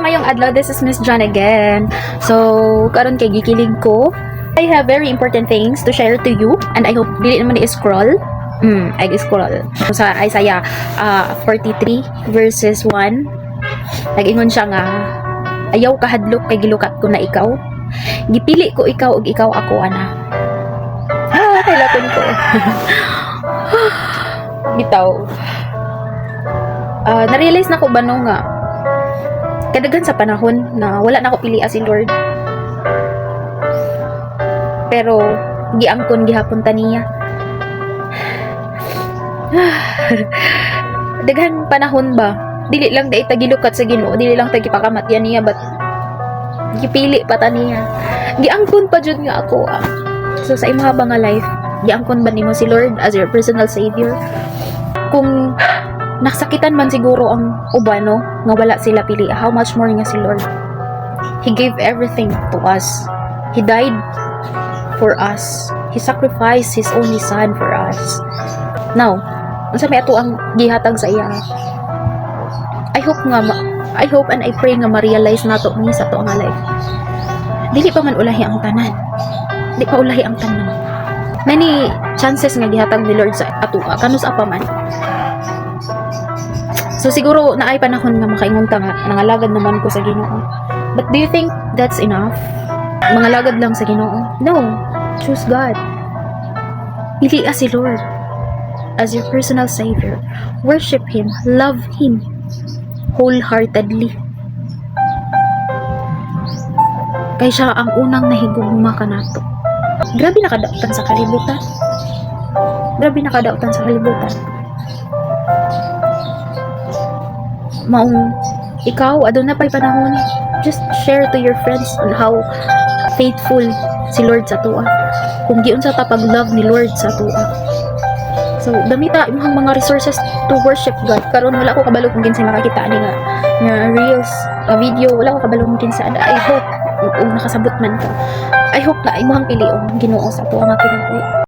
mayong adlaw, this is Miss John again. So, karon kay gikilig ko. I have very important things to share to you and I hope dili naman i-scroll. I scroll. So, sa Isaiah 43 verses 1, nag-ingon siya nga, ayaw kahadlok kay gilukat ko na ikaw. Gipili ko ikaw ug ikaw ako ana. Kailaton ko. Bitaw. Na-realize na ko ba no nga kadaghan sa panahon na wala na ako pili si Lord. Pero giangkon gihapon ta niya. Daghan panahon ba? Dili lang dai tagilukat sa Ginoo, dili lang ta gipakamatyan niya but gipili pa ta niya. Giangkon pa jud nga ako. So sa imong habang nga life, giangkon ba nimo si Lord as your personal savior? Kung nasakitan man siguro ang uban no, nga wala sila pili, how much more nga si Lord? He gave everything to us. He died for us. He sacrificed His only Son for us. Now, unsa may ato ang gihatag sa iya? I hope and I pray nga ma-realize nato ni sa ato nga life. Dili pa man ulahi ang tanan. Di pa ulahi ang tanan. Many chances nga gihatag ni Lord sa ato kanus apa man. So siguro naay panahon nga makaingon ta nga nangalagad naman ko sa Ginoo. But do you think that's enough? Mangalagad lang sa Ginoo? No. Choose God. Pili si Lord as your personal savior. Worship Him. Love Him wholeheartedly. Kay siya ang unang nahigugma kanato. Grabe nakadautan sa kalibutan. Grabe nakadautan sa kalibutan. Maong ikaw, adun na pa'y panahon, just share to your friends on how faithful si Lord sa tuwa. Kung giun sa tapag-love ni Lord sa tuwa. So, damita imong mga resources to worship God. Karon wala ko kabalo kung kinsa makakita ni nga reels, video, wala ko kabalo kung kinsa. I hope nakasabot man ka. I hope na imong pilion Ginoo sa tuwa nga kinabuhi.